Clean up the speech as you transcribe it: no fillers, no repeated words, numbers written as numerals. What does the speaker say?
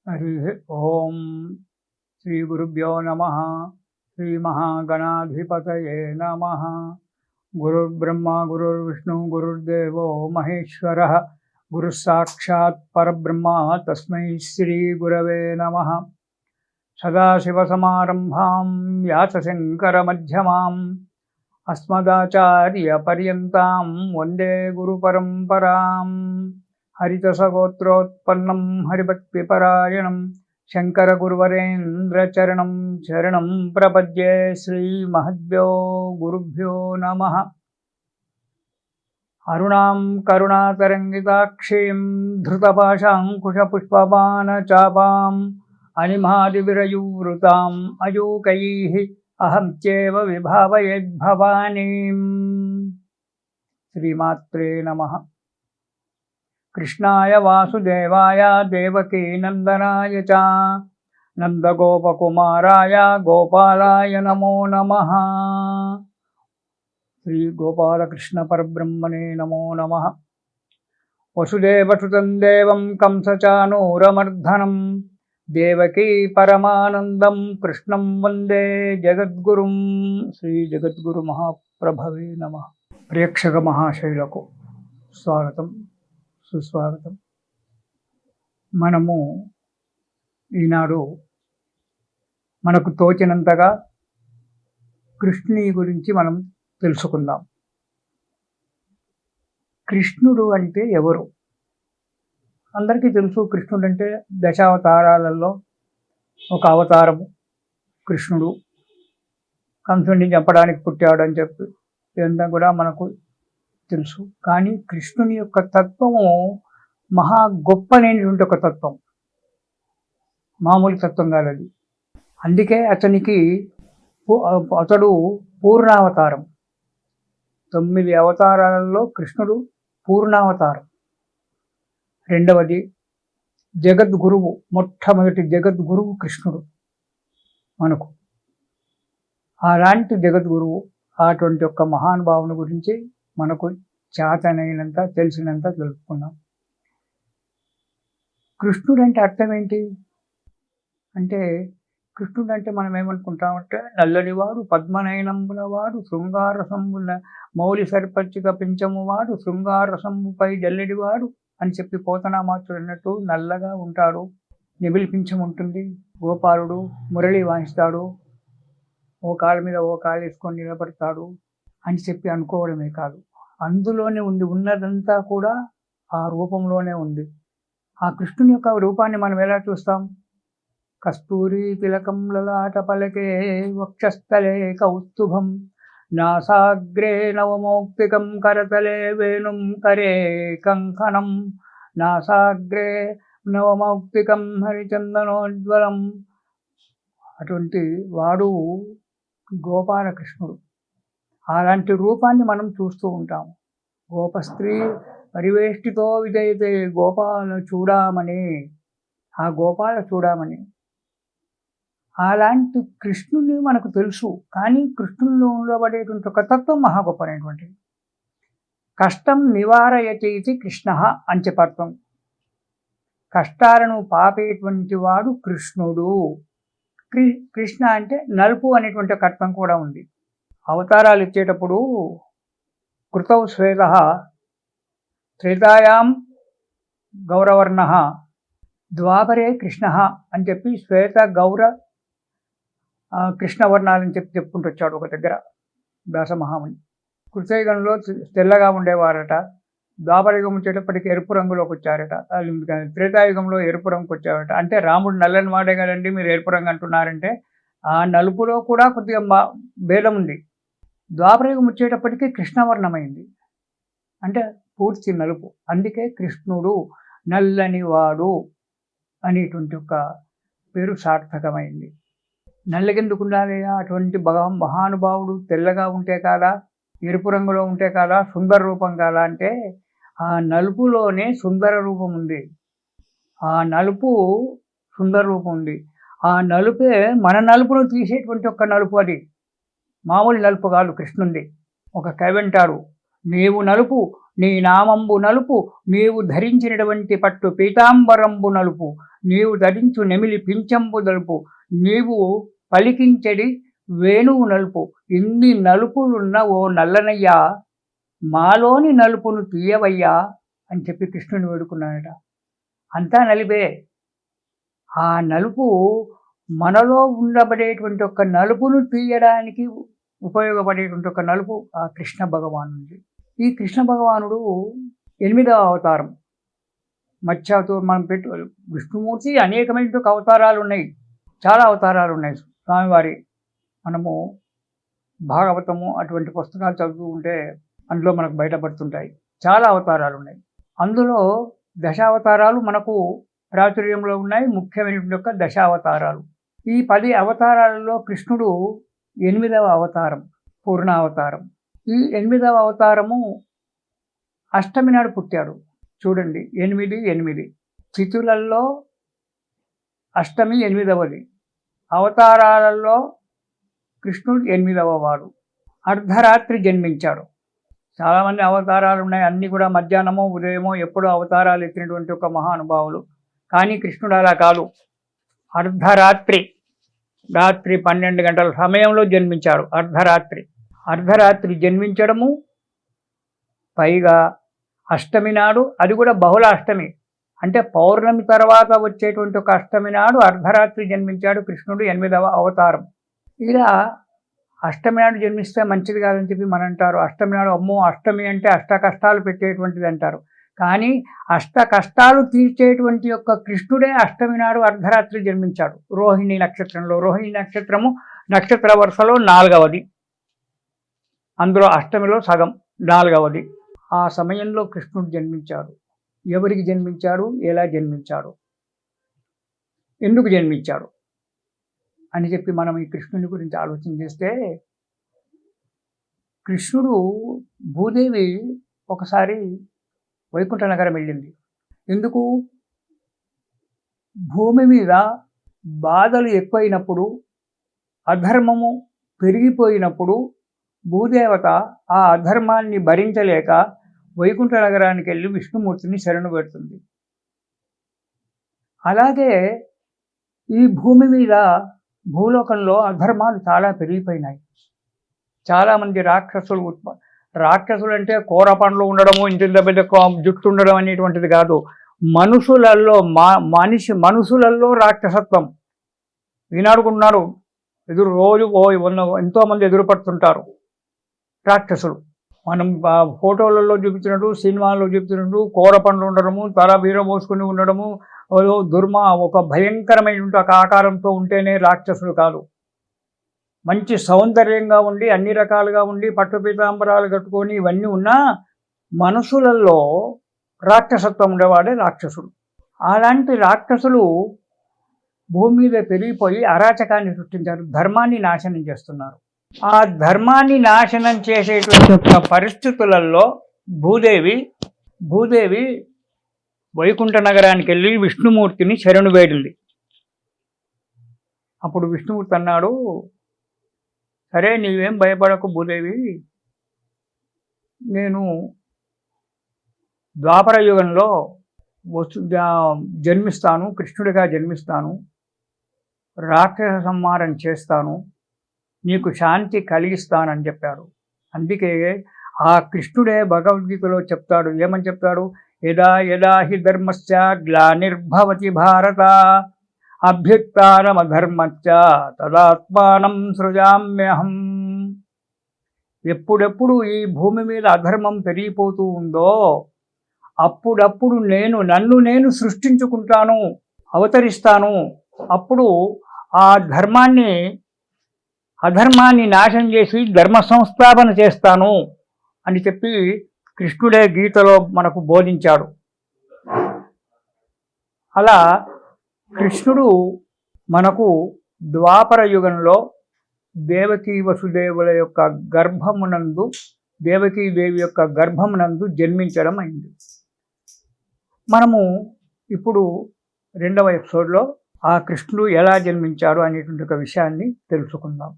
हरि ओम श्री गुरुभ्यो नमः। श्री महागणाधिपतये नमः। गुरुर्ब्रह्मा गुरुर्विष्णु गुरुर्देवो महेश्वरः। गुरुः साक्षात् परब्रह्म तस्मै श्री गुरवे नमः। सदाशिवसमारम्भां व्यासशङ्करमध्यमाम् अस्मदाचार्यपर्यन्तां वन्दे गुरुपरम्पराम्। हरितसगोत्रोत्पन्नं हरिभक्तिपरायणं शङ्करगुरुवरेन्द्रचरणं शरणं प्रपद्ये। श्रीमहद्भ्यो गुरुभ्यो नमः। अरुणां करुणातरङ्गिताक्षीं धृतपाशाङ्कुशपुष्पबाणचापाम् अनिमादिविरयूवृताम् अयूकैः अहं चैव विभावयेद्भवानीम्। श्रीमात्रे नमः। कृष्णाय वासुदेवाय देवकीनन्दनाय च नन्दगोपकुमाराय गोपालाय नमो नमः। श्री गोपालकृष्ण परब्रह्मणे नमो नमः। वसुदेवसुतं देवं कंसचाणूरमर्दनं देवकी परमानन्दं कृष्णं वन्दे जगद्गुरुं। श्री जगद्गुरु महाप्रभवे नमः। प्रेक्षक महाशैలకు స్వాగతం సుస్వాగతం। మనము ఈనాడు మనకు తోచినంతగా కృష్ణుని గురించి మనం తెలుసుకుందాం। కృష్ణుడు అంటే ఎవరు? అందరికీ తెలుసు, కృష్ణుడు అంటే దశావతారాలలో ఒక అవతారము కృష్ణుడు। కంసుడిని చంపడానికి పుట్టాడు అని చెప్పి ఇదంతా కూడా మనకు తెలుసు। కానీ కృష్ణుని యొక్క తత్వము మహా గొప్పనైనటువంటి ఒక తత్వం, మామూలు తత్వం కాదు। అందుకే అతడు పూర్ణావతారం। 9 అవతారాలలో కృష్ణుడు పూర్ణావతారం। రెండవది జగద్గురువు, మొట్టమొదటి జగద్గురువు కృష్ణుడు మనకు। అలాంటి జగద్గురువు అటువంటి యొక్క మహానుభావుని గురించి మనకు చేతనైనంత తెలిసినంత తెలుసుకున్నాం। కృష్ణుడు అంటే అర్థం ఏంటి అంటే, కృష్ణుడు అంటే మనం ఏమనుకుంటామంటే నల్లనివాడు, పద్మనయనంబులవాడు, శృంగారసంబుల మౌలి సర్పచ్చిక పించమువాడు, శృంగారసంబుపై జల్లెడివాడు అని చెప్పి పోతనామాచుడు అన్నట్టు నల్లగా ఉంటాడు, నెబిలి పించం ఉంటుంది, గోపాలుడు మురళి వాయిస్తాడు, ఓ కాళ్ళ మీద ఓ కాళ్ళు వేసుకొని నిలబడతాడు అని చెప్పి అనుకోవడమే కాదు, అందులోనే ఉన్నదంతా కూడా ఆ రూపంలోనే ఉంది। ఆ కృష్ణుని యొక్క రూపాన్ని మనం ఎలా చూస్తాం? కస్తూరి తిలకం లలాట పలకే వక్షస్థలే కౌస్తుభం నాసాగ్రే నవమౌక్తికం కరతలే వేణుం కరే కంకణం నాసాగ్రే నవమౌక్తికం హరిచందనోజ్వలం। అటువంటి వాడు గోపాలకృష్ణుడు। అలాంటి రూపాన్ని మనం చూస్తూ ఉంటాము। గోపస్త్రీ పరివేష్టితో విజయతే గోపాల చూడామణి, ఆ గోపాల చూడామణి। అలాంటి కృష్ణుని మనకు తెలుసు, కానీ కృష్ణునిలో ఉండబడేటువంటి ఒక తత్వం మహా గొప్పనటువంటిది। కష్టం నివారయతి కృష్ణ అని చెప్పర్థం। కష్టాలను పాపేటువంటి వాడు కృష్ణుడు। కృష్ణ అంటే నలుపు అనేటువంటి ఒక అర్థం కూడా ఉంది। అవతారాలు ఇచ్చేటప్పుడు కృతౌ శ్వేత త్రేతాయాం గౌరవర్ణ ద్వాపరే కృష్ణ అని చెప్పి శ్వేత గౌర కృష్ణవర్ణాలని చెప్పి చెప్పుకుంటూ వచ్చాడు ఒక దగ్గర వ్యాసమహాముని। కృతయుగంలో తెల్లగా ఉండేవారట, ద్వాపరయుగం వచ్చేటప్పటికి ఎరుపు రంగులోకి వచ్చారట, త్రేతాయుగంలో ఎరుపు రంగుకి వచ్చారట। అంటే రాముడు నల్లని వాడే కదండి, మీరు ఎరుపు రంగు అంటున్నారంటే ఆ నలుపులో కూడా కొద్దిగా భేదం ఉంది। ద్వాపరయుగం వచ్చేటప్పటికి కృష్ణవర్ణమైంది, అంటే పూర్తి నలుపు। అందుకే కృష్ణుడు నల్లని వాడు అనేటువంటి ఒక పేరు సార్థకమైంది। నల్లగెందుకు ఉండాలి? అటువంటి మహానుభావుడు తెల్లగా ఉంటే కాదా, ఎరుపు రంగులో ఉంటే కాదా, సుందర రూపం కాదా అంటే ఆ నలుపులోనే సుందర రూపం ఉంది, ఆ నలుపు సుందర రూపం ఉంది। ఆ నలుపే మన నలుపును తీసేటువంటి ఒక నలుపు, అది మామూలు నలుపు కాదు కృష్ణుంది। ఒక కవి అంటాడు, నీవు నలుపు నీ నామంబు నలుపు, నీవు ధరించినటువంటి పట్టు పీతాంబరంబు నలుపు, నీవు ధరించు నెమిలి పింఛంబు నలుపు, నీవు పలికించడి వేణువు నలుపు. ఇన్ని నలుపులున్న ఓ నల్లనయ్యా, మాలోని నలుపును తీయవయ్యా అని చెప్పి కృష్ణుని వేడుకున్నాడట. అంతా నలిపే. ఆ నలుపు మనలో ఉండబడేటువంటి ఒక నలుపును తీయడానికి ఉపయోగపడేటువంటి ఒక నలుపు ఆ కృష్ణ భగవానుడి. ఈ కృష్ణ భగవానుడు 8వ అవతారం. మత్స్యతో మనం విష్ణుమూర్తి అనేకమైన అవతారాలు ఉన్నాయి, చాలా అవతారాలు ఉన్నాయి స్వామివారి. మనము భాగవతము అటువంటి పుస్తకాలు చదువుతూ ఉంటే అందులో మనకు బయటపడుతుంటాయి. చాలా అవతారాలు ఉన్నాయి. అందులో దశావతారాలు మనకు ప్రాచుర్యంలో ఉన్నాయి. ముఖ్యమైనటువంటి యొక్క దశావతారాలు. ఈ 10 అవతారాలలో కృష్ణుడు 8వ అవతారం, పూర్ణావతారం. ఈ 8వ అవతారము అష్టమి నాడు పుట్టాడు. చూడండి, 8 తిథులలో అష్టమి 8వది. అవతారాలలో కృష్ణుడు 8వ వాడు. అర్ధరాత్రి జన్మించాడు. చాలామంది అవతారాలు ఉన్నాయి, అన్నీ కూడా మధ్యాహ్నమో ఉదయమో ఎప్పుడో అవతారాలు ఎత్తినటువంటి ఒక మహానుభావులు. కానీ కృష్ణుడు అలా కాదు. అర్ధరాత్రి, రాత్రి 12 గంటల సమయంలో జన్మించాడు. అర్ధరాత్రి జన్మించడము, పైగా అష్టమి నాడు, అది కూడా బహుళ అష్టమి, అంటే పౌర్ణమి తర్వాత వచ్చేటువంటి ఒక అష్టమి నాడు అర్ధరాత్రి జన్మించాడు కృష్ణుడు, 8వ అవతారం. ఇలా అష్టమి నాడు జన్మిస్తే మంచిది కాదని చెప్పి మన అంటారు. అష్టమి నాడు అమ్మో, అష్టమి అంటే అష్ట కష్టాలు పెట్టేటువంటిది అంటారు. కానీ అష్ట కష్టాలు తీర్చేటువంటి యొక్క కృష్ణుడే అష్టమి నాడు అర్ధరాత్రి జన్మించాడు. రోహిణి నక్షత్రంలో. రోహిణి నక్షత్రము నక్షత్ర వరుసలో 4వది. అందులో అష్టమిలో సగం 4వది. ఆ సమయంలో కృష్ణుడు జన్మించాడు. ఎవరికి జన్మించాడు, ఎలా జన్మించాడు, ఎందుకు జన్మించాడు అని చెప్పి మనం ఈ కృష్ణుని గురించి ఆలోచన చేస్తే, కృష్ణుడు, భూదేవి ఒకసారి వైకుంఠ నగరం వెళ్ళింది. ఎందుకు? భూమి మీద బాధలు ఎక్కువైనప్పుడు, అధర్మము పెరిగిపోయినప్పుడు భూదేవత ఆ అధర్మాన్ని భరించలేక వైకుంఠ నగరానికి వెళ్ళి విష్ణుమూర్తిని శరణు పెడుతుంది. అలాగే ఈ భూమి మీద, భూలోకంలో అధర్మాలు చాలా పెరిగిపోయినాయి. చాలామంది రాక్షసులు అంటే కూర పండ్లు ఉండడము, ఇంత పెద్ద జుట్టు ఉండడం అనేటువంటిది కాదు. మనుషులలో రాక్షసత్వం ఈనాడుకున్నారు. రోజు ఎంతోమంది ఎదురుపడుతుంటారు రాక్షసులు. మనం ఫోటోలలో చూపించినట్టు, సినిమాల్లో చూపించినట్టు కూర పండ్లు ఉండడము, తల బీర మోసుకుని ఉండడము, ఒక భయంకరమైనటువంటి ఒక ఆకారంతో ఉంటేనే రాక్షసులు కాదు. మంచి సౌందర్యంగా ఉండి, అన్ని రకాలుగా ఉండి, పట్టు పీతాంబరాలు కట్టుకొని ఇవన్నీ ఉన్నా మనసులలో రాక్షసత్వం ఉండేవాడే రాక్షసుడు. అలాంటి రాక్షసులు భూమి మీద పెరిగిపోయి అరాచకాన్ని సృష్టించారు, ధర్మాన్ని నాశనం చేస్తున్నారు. ఆ ధర్మాన్ని నాశనం చేసేటువంటి పరిస్థితులలో భూదేవి వైకుంఠ నగరానికి వెళ్ళి విష్ణుమూర్తిని శరణు వేడింది. అప్పుడు విష్ణుమూర్తి అన్నాడు, సరే నీవేం భయపడకు భూదేవి, నేను ద్వాపర యుగంలో జన్మిస్తాను, కృష్ణుడిగా జన్మిస్తాను, రాక్షస సంహారం చేస్తాను, నీకు శాంతి కలిగిస్తానని చెప్పాడు. అందుకే ఆ కృష్ణుడే భగవద్గీతలో చెప్తాడు. ఏమని చెప్తాడు? యదా యదా హి ధర్మస్య గ్లానిర్భవతి భారత అభ్యుత్థానమధర్మశ్చ తదాత్మానం సృజామ్యహం. ఎప్పుడెప్పుడు ఈ భూమి మీద అధర్మం పెరిగిపోతూ ఉందో అప్పుడప్పుడు నన్ను నేను సృష్టించుకుంటాను, అవతరిస్తాను. అప్పుడు ఆ అధర్మాన్ని నాశనం చేసి ధర్మ సంస్థాపన చేస్తాను అని చెప్పి కృష్ణుడే గీతలో మనకు బోధించాడు. అలా కృష్ణుడు మనకు ద్వాపర యుగంలో దేవకీ వసుదేవుల యొక్క గర్భమునందు, దేవకీదేవి యొక్క గర్భమునందు జన్మించడం అయింది. మనము ఇప్పుడు 2వ ఎపిసోడ్లో ఆ కృష్ణుడు ఎలా జన్మించాడు అనేటువంటి ఒక విషయాన్ని తెలుసుకుందాం.